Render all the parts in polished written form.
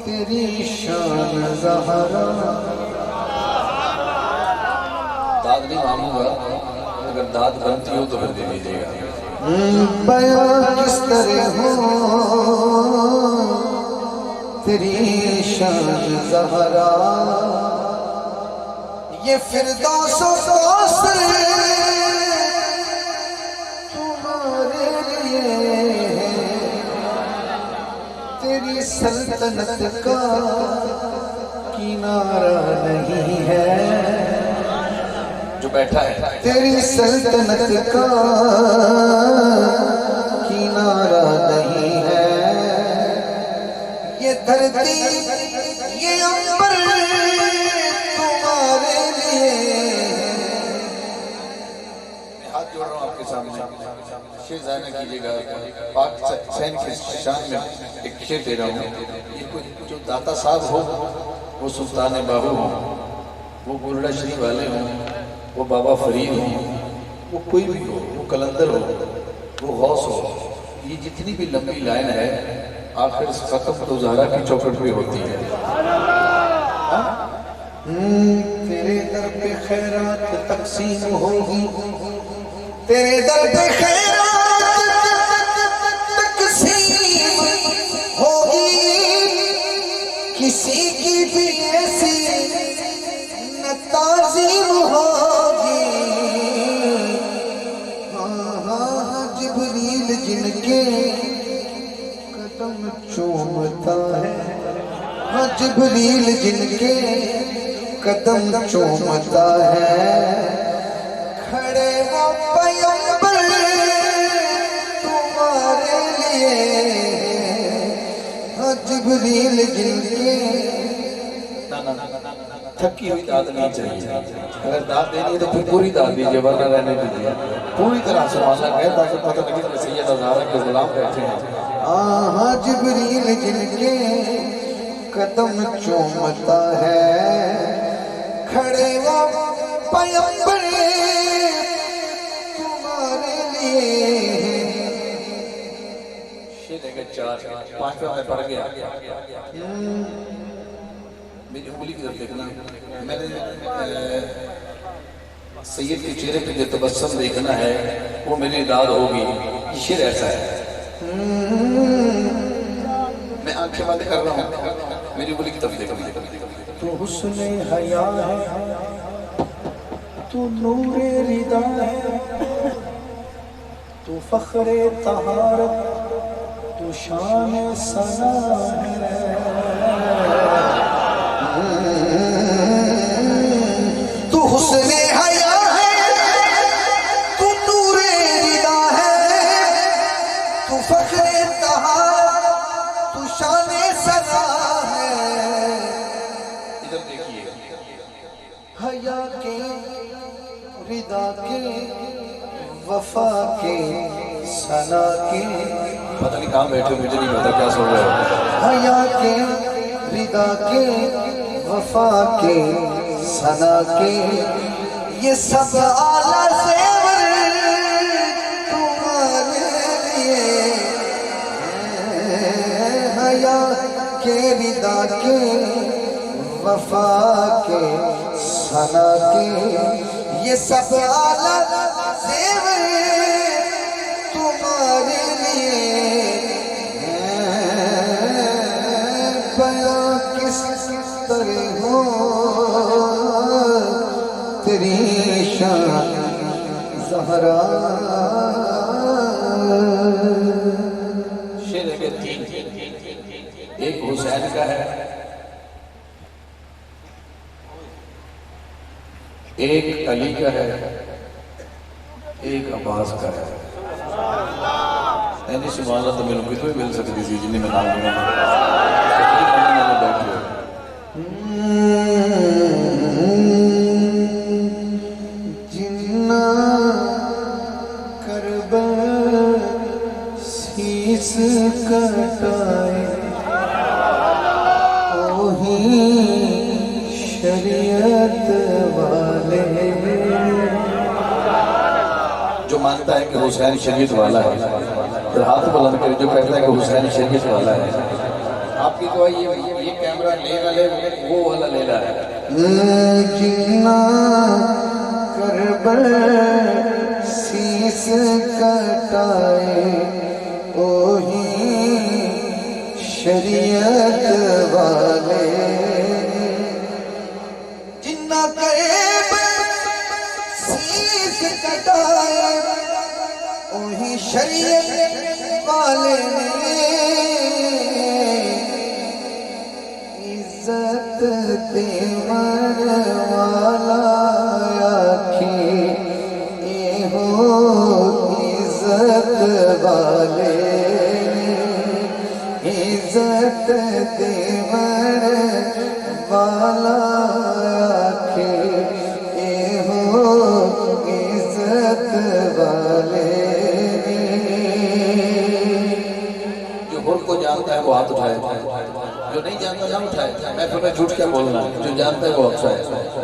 تیری شان زہرا. داد نہیں مانگوں گا، اگر داد بنتی ہو تو پھر دے دیجیے گا. بیان کس طرح ہو تیری شان زہرا. یہ فردوس و کوثر تمہارے لیے ہے. تیری سلطنت کا کنارہ نہیں ہے. جو بیٹھا ہے تیری سلطنت کا کنارہ نہیں ہے. یہ دھرتی یہ عنبر تمہارے لیے. میں ہاتھ جوڑ رہا ہوں آپ کے سامنے. شیر ضائع نہ کیجیے گا. پاک حسین کی شان میں ایک شیر دے رہا ہوں. یہ کوئی جو داتا صاحب ہو، وہ سلطان باہو ہوں، وہ گولڈا شریف والے ہوں، وہ بابا فرید ہوں، وہ کوئی بھی ہو، وہ کلندر ہو، وہ غوث ہو، یہ جتنی بھی لمبی لائن ہے آخر ختم تو زہرا کی چوکھٹ پہ ہوتی ہے. تیرے در پہ خیرات تقسیم ہوگی. تیرے در پہ خیرات تقسیم ہوگی. کسی کی بھی ایسی نہ تعظیم ہوگی. جبریل جن کے قدم چومتا ہے. جبریل جن کے قدم چومتا ہے. کھڑے وہ پیغمبر تمہارے لیے. جبریل جن کے تھکی ہوئی داد نہیں چاہیے. اگر داد دینی ہے تو پھر پوری داد دیجیے، ورنہ رہنے دیجیے. پوری طرح سے مانا گیا تاکہ پتہ لگے کہ سید زہرا کے غلام بیٹھے ہیں. جبریل جن کے قدم چومتا ہے. کھڑے وہ پیغمبر تمہارے لیے. شیر ہے کہ 4 5 میں پڑھ گیا. میری انگلی کی طرف دیکھنا. میں نے سید کے چہرے پہ جو تبسم دیکھنا ہے وہ میری داد ہوگی. یہ شیر ایسا ہے. میں آنکھیں بند کر رہا ہوں، میری انگلی کی طرف دیکھنا. تو حسن حیا ہے، تو نور رضا ہے، تو فخر طہارت، تو شان ثنا ہے. تو حسن حیا ہے، تو نور رضا ہے، تو فخر طہارت، تو شان ثنا ہے. ادھر دیکھیے. حیا کے، رضا کے، وفا کے، ثنا کے. پتہ نہیں کہاں بیٹھے ہو، مجھے نہیں پتا کیا سن رہے ہو. حیا کے، رضا کے، وفا کے، ثنا کے. یہ سب اعلیٰ زیور تمہارے لیے. حیا کے، رضا کے، وفا کے، ثنا کے. یہ سب اعلیٰ زیور تمہارے لیے. بیان کس طرح ہو تیری شان زہرا. شیر ہے کہ 3. ایک حسین کا ہے، ایک علی کا ہے، ایک عباس کا ہے. نہیں سبحان اللہ تو میرے کو بھی مل سکتی تھی جنہیں میں نام لوں گا. جنا کربلا سیس کٹائے وہی شریعت والے. جو مانتا ہے کہ حسین شریعت والا ہے، پھر ہاتھ بلند کرے جو کہتا ہے کہ حسین شریعت والا ہے. آپ آپ کی دعا یہ کیمرہ لینا لے وہ والا لینا ہے جنا کربل سیس کٹائے اوہی شریعت والے جنا کربل سیس کٹائے اوہی شریعت والے عزت دیوان والا آکھی اے ہو عزت والے عزت دیوان والا آکھی اے ہو عزت والے جو ہر کو جانتا ہے وہ ہاتھ اٹھائے جو نہیں جانتا نہ اٹھائے میں پھر جھوٹ کیا بولنا جو جانتا ہے وہ اٹھائے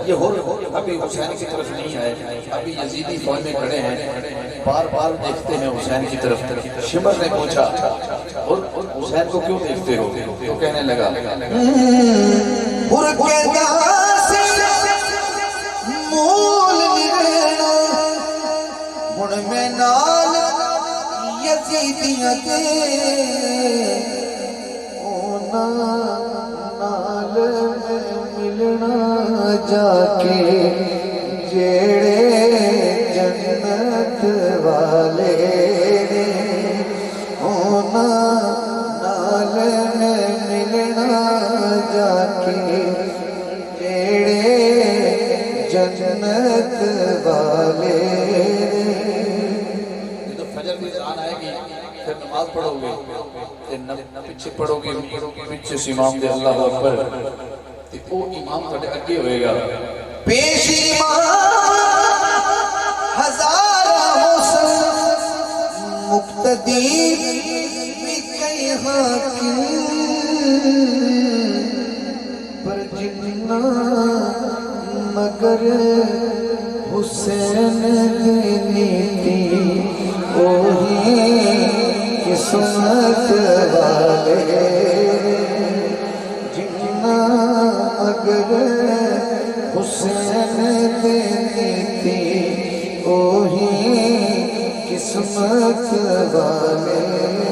یہ ہر ابھی حسین کی طرف نہیں آئے ابھی یزیدی فوج میں کھڑے ہیں بار بار دیکھتے ہیں حسین کی طرف شمر نے پوچھا اور حسین کو کیوں دیکھتے ہو تو کہنے لگا مول نگرنا مڑ میں نال یزیدیاں کے اونا نال میں ملنا جا کے جیڑے جنت والے نے اونا نال میں ملنا جا کے جیڑے جنت والے یہ تو فجر کی اذان آئے گی پھر نماز پڑھو گے پیچھے پڑھو گے پیچھے سے امام دے اللہ اکبر وہ امام تھوڑے اگے ہوئے گا پیش امام ہزار حسن مقتدی بھی کئی حاکم پر جتنا مگر حسین دینی تھی وہی قسمت والے جتنا مگر حسین دینی تھی وہی قسمت والے